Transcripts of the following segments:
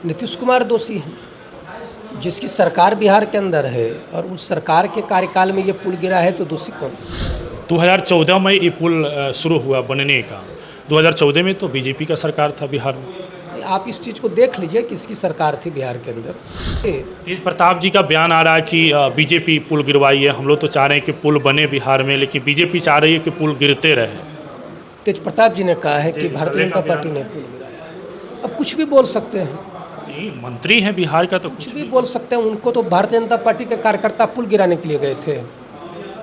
नीतीश कुमार दोषी हैं। जिसकी सरकार बिहार के अंदर है और उस सरकार के कार्यकाल में ये पुल गिरा है तो दोषी कौन? 2014 में ये पुल शुरू हुआ बनने का। 2014 में तो बीजेपी का सरकार था बिहार में। आप इस चीज़ को देख लीजिए किसकी सरकार थी बिहार के अंदर से। तेज प्रताप जी का बयान आ रहा है कि बीजेपी पुल गिरवाई है। हम लोग तो चाह रहे हैं कि पुल बने बिहार में, लेकिन बीजेपी चाह रही है कि पुल गिरते रहे। तेज प्रताप जी ने कहा है कि भारतीय जनता पार्टी ने पुल गिराया। अब कुछ भी बोल सकते हैं, नहीं, मंत्री हैं बिहार का तो कुछ भी बोल सकते हैं। उनको तो भारतीय जनता पार्टी के कार्यकर्ता पुल गिराने के लिए गए थे।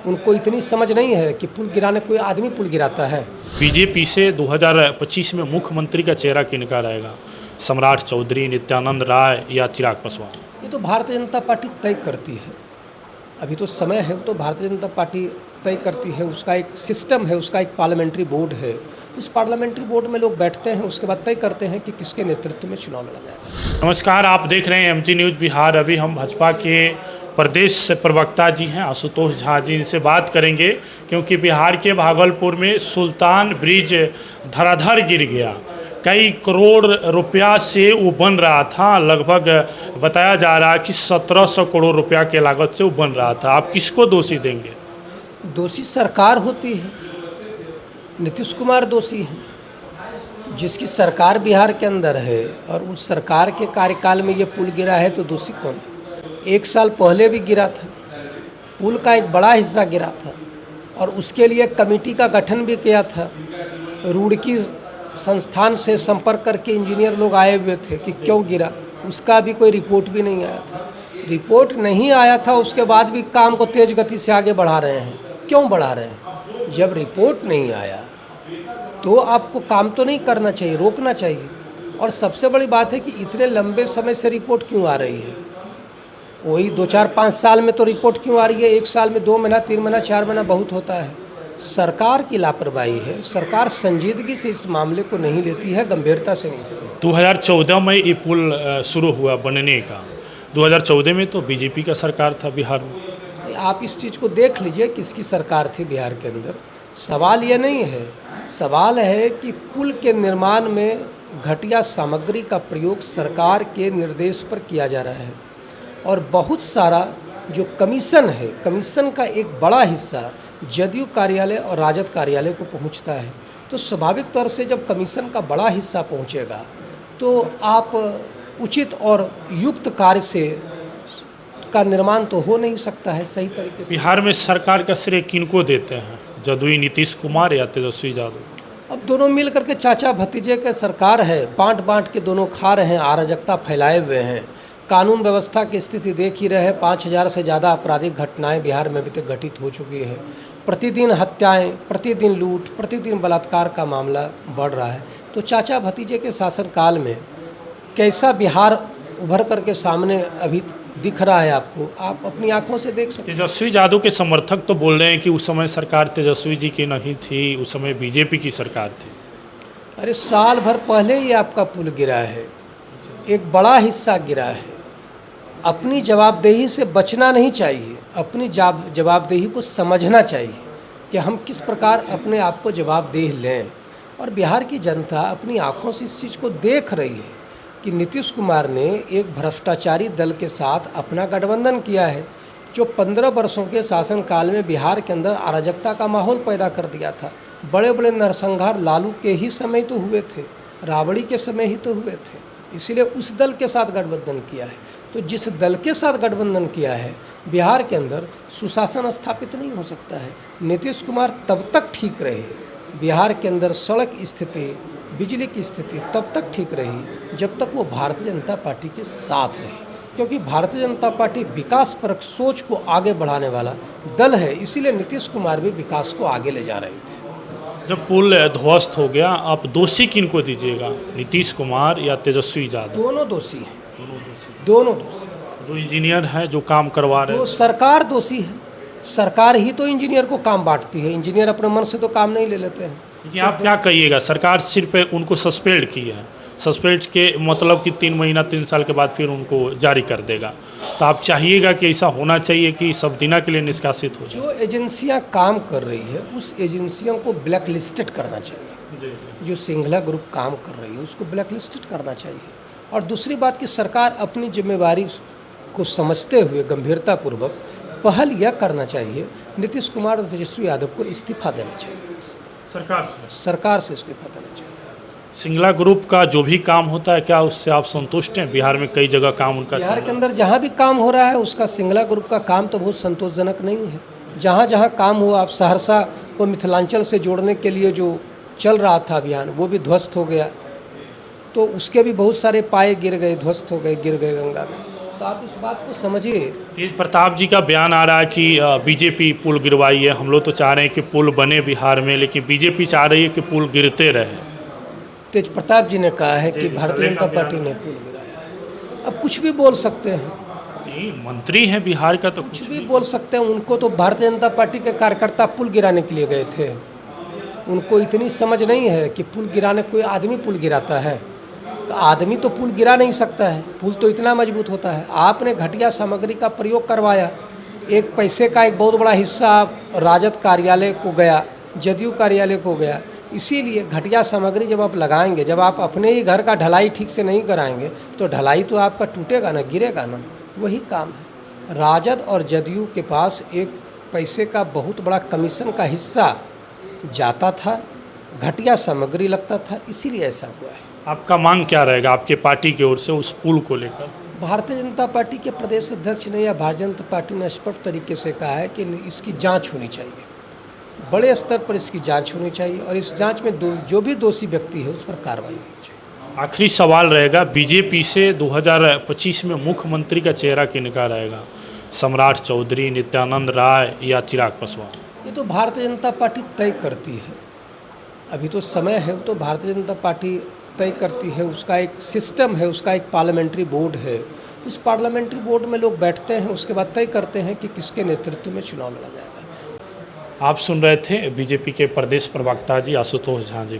उनको इतनी समझ नहीं है कि पुल गिराने कोई आदमी पुल गिराता है। बीजेपी से 2025 में मुख्यमंत्री का चेहरा किनका रहेगा? सम्राट चौधरी, नित्यानंद राय या चिराग पासवान? ये तो भारतीय जनता पार्टी तय करती है। अभी तो समय है, तो भारतीय जनता पार्टी तय करती है। उसका एक सिस्टम है, उसका एक पार्लियामेंट्री बोर्ड है। उस पार्लियामेंट्री बोर्ड में लोग बैठते हैं, उसके बाद तय करते हैं कि किसके नेतृत्व में चुनाव लड़ा जाए। नमस्कार, आप देख रहे हैं एमजी न्यूज़ बिहार। अभी हम भाजपा के प्रदेश प्रवक्ता जी हैं आशुतोष झा जी, इनसे बात करेंगे क्योंकि बिहार के भागलपुर में सुल्तान ब्रिज धड़ाधड़ गिर गया। कई करोड़ रुपया से वो बन रहा था। लगभग बताया जा रहा है कि 1700 करोड़ रुपया के लागत से वो बन रहा था। आप किसको दोषी देंगे? दोषी सरकार होती है। नीतीश कुमार दोषी हैं। जिसकी सरकार बिहार के अंदर है और उस सरकार के कार्यकाल में ये पुल गिरा है तो दोषी कौन? 1 साल पहले भी गिरा था, पुल का एक बड़ा हिस्सा गिरा था और उसके लिए कमेटी का गठन भी किया था। रुड़की संस्थान से संपर्क करके इंजीनियर लोग आए हुए थे कि क्यों गिरा, उसका भी कोई रिपोर्ट भी नहीं आया था। रिपोर्ट नहीं आया था, उसके बाद भी काम को तेज गति से आगे बढ़ा रहे हैं। क्यों बढ़ा रहे हैं? जब रिपोर्ट नहीं आया तो आपको काम तो नहीं करना चाहिए, रोकना चाहिए। और सबसे बड़ी बात है कि इतने लंबे समय से रिपोर्ट क्यों आ रही है? वही 2, 4, 5 साल में तो रिपोर्ट क्यों आ रही है? 1 साल में 2 महीना, 3 महीना, 4 महीना बहुत होता है। सरकार की लापरवाही है। सरकार संजीदगी से इस मामले को नहीं लेती है, गंभीरता से नहीं लेती। 2014 में ये पुल शुरू हुआ बनने का। 2014 में तो बीजेपी का सरकार था बिहार में। आप इस चीज़ को देख लीजिए किसकी सरकार थी बिहार के अंदर। सवाल ये नहीं है, सवाल है कि पुल के निर्माण में घटिया सामग्री का प्रयोग सरकार के निर्देश पर किया जा रहा है और बहुत सारा जो कमीशन है, कमीशन का एक बड़ा हिस्सा जदयू कार्यालय और राजद कार्यालय को पहुंचता है। तो स्वाभाविक तौर से जब कमीशन का बड़ा हिस्सा पहुंचेगा तो आप उचित और युक्त कार्य से का निर्माण तो हो नहीं सकता है सही तरीके से। बिहार में सरकार का श्रेय किनको देते हैं? जदयू नीतीश कुमार या तेजस्वी यादव? अब दोनों मिल करके चाचा भतीजे के सरकार है, बांट बांट के दोनों खा रहे हैं, अराजकता फैलाए हुए हैं। कानून व्यवस्था की स्थिति देख ही रहे हैं। 5000 से ज़्यादा आपराधिक घटनाएं बिहार में अभी तक घटित हो चुकी है। प्रतिदिन हत्याएं, प्रतिदिन लूट, प्रतिदिन बलात्कार का मामला बढ़ रहा है। तो चाचा भतीजे के शासनकाल में कैसा बिहार उभर करके सामने अभी दिख रहा है आपको, आप अपनी आंखों से देख सकते हैं। तेजस्वी यादव के समर्थक तो बोल रहे हैं कि उस समय सरकार तेजस्वी जी की नहीं थी, उस समय बीजेपी की सरकार थी। अरे साल भर पहले ही आपका पुल गिरा है, एक बड़ा हिस्सा गिरा है। अपनी जवाबदेही से बचना नहीं चाहिए, अपनी जवाबदेही को समझना चाहिए कि हम किस प्रकार अपने आप को जवाबदेह लें। और बिहार की जनता अपनी आंखों से इस चीज़ को देख रही है कि नीतीश कुमार ने एक भ्रष्टाचारी दल के साथ अपना गठबंधन किया है जो 15 वर्षों के शासनकाल में बिहार के अंदर अराजकता का माहौल पैदा कर दिया था। बड़े बड़े नरसंहार लालू के ही समय तो हुए थे, राबड़ी के समय ही तो हुए थे। इसीलिए उस दल के साथ गठबंधन किया है। तो जिस दल के साथ गठबंधन किया है, बिहार के अंदर सुशासन स्थापित नहीं हो सकता है। नीतीश कुमार तब तक ठीक रहे, बिहार के अंदर सड़क स्थिति, बिजली की स्थिति तब तक ठीक रही जब तक वो भारतीय जनता पार्टी के साथ रहे, क्योंकि भारतीय जनता पार्टी विकास परक सोच को आगे बढ़ाने वाला दल है। इसीलिए नीतीश कुमार भी विकास को आगे ले जा रहे थे। जब पुल ध्वस्त हो गया, आप दोषी किनको दीजिएगा? नीतीश कुमार या तेजस्वी यादव? दोनों दोषी हैं, दोनों दोषी। जो इंजीनियर है, जो काम करवा रहे हैं, तो सरकार दोषी है। सरकार ही तो इंजीनियर को काम बांटती है, इंजीनियर अपने मन से तो काम नहीं ले लेते हैं। कि आप क्या कहिएगा? सरकार सिर्फ उनको सस्पेंड की है, सस्पेंड के मतलब कि 3 महीना 3 साल के बाद फिर उनको जारी कर देगा। तो आप चाहिएगा कि ऐसा होना चाहिए कि सब दिना के लिए निष्कासित हो जाए? जो एजेंसियां काम कर रही है उस एजेंसियों को ब्लैक लिस्टेड करना चाहिए। जो सिंघला ग्रुप काम कर रही है उसको ब्लैक लिस्टेड करना चाहिए और दूसरी बात कि सरकार अपनी जिम्मेवारी को समझते हुए गंभीरतापूर्वक पहल यह करना चाहिए, नीतीश कुमार और तेजस्वी यादव को इस्तीफा देना चाहिए, सरकार से इस्तीफा देना चाहिए। सिंगला ग्रुप का जो भी काम होता है, क्या उससे आप संतुष्ट हैं? बिहार में कई जगह काम उनका बिहार के अंदर जहाँ भी काम हो रहा है उसका सिंगला ग्रुप का काम तो बहुत संतोषजनक नहीं है। जहाँ जहाँ काम हुआ, आप सहरसा को मिथिलांचल से जोड़ने के लिए जो चल रहा था अभियान, वो भी ध्वस्त हो गया। तो उसके भी बहुत सारे पाए गिर गए, ध्वस्त हो गए, गिर गए गंगा में। तो आप इस बात को समझिए। तेज प्रताप जी का बयान आ रहा है कि बीजेपी पुल गिरवाई है। हम लोग तो चाह रहे हैं कि पुल बने बिहार में, लेकिन बीजेपी चाह रही है कि पुल गिरते रहे। तेज प्रताप जी ने कहा है कि भारतीय जनता पार्टी ने पुल गिराया है। अब कुछ भी बोल सकते हैं, नहीं, मंत्री हैं बिहार का, तो कुछ भी बोल सकते हैं। उनको तो भारतीय जनता पार्टी के कार्यकर्ता पुल गिराने के लिए गए थे। उनको इतनी समझ नहीं है कि पुल गिराने कोई आदमी पुल गिराता है। तो आदमी तो पुल गिरा नहीं सकता है, पुल तो इतना मजबूत होता है। आपने घटिया सामग्री का प्रयोग करवाया। एक पैसे का एक बहुत बड़ा हिस्सा राजद कार्यालय को गया, जदयू कार्यालय को गया। इसीलिए घटिया सामग्री जब आप लगाएंगे, जब आप अपने ही घर का ढलाई ठीक से नहीं कराएंगे, तो ढलाई तो आपका टूटेगा ना, गिरेगा ना। वही काम है। राजद और जदयू के पास एक पैसे का बहुत बड़ा कमीशन का हिस्सा जाता था, घटिया सामग्री लगता था, इसीलिए ऐसा हुआ है। आपका मांग क्या रहेगा आपके पार्टी की ओर से उस पुल को लेकर? भारतीय जनता पार्टी के प्रदेश अध्यक्ष ने या भारतीय जनता पार्टी ने स्पष्ट तरीके से कहा है कि इसकी जांच होनी चाहिए, बड़े स्तर पर इसकी जांच होनी चाहिए और इस जांच में जो भी दोषी व्यक्ति है उस पर कार्रवाई होनी चाहिए। आखिरी सवाल रहेगा, बीजेपी से 2025 में मुख्यमंत्री का चेहरा किनका रहेगा? सम्राट चौधरी, नित्यानंद राय या चिराग पासवान? ये तो भारतीय जनता पार्टी तय करती है। अभी तो समय है, तो भारतीय जनता पार्टी तय करती है। उसका एक सिस्टम है, उसका एक पार्लियामेंट्री बोर्ड है। उस पार्लियामेंट्री बोर्ड में लोग बैठते हैं, उसके बाद तय करते हैं कि किसके नेतृत्व में चुनाव लड़ा जाएगा। आप सुन रहे थे बीजेपी के प्रदेश प्रवक्ता जी आशुतोष झा जी।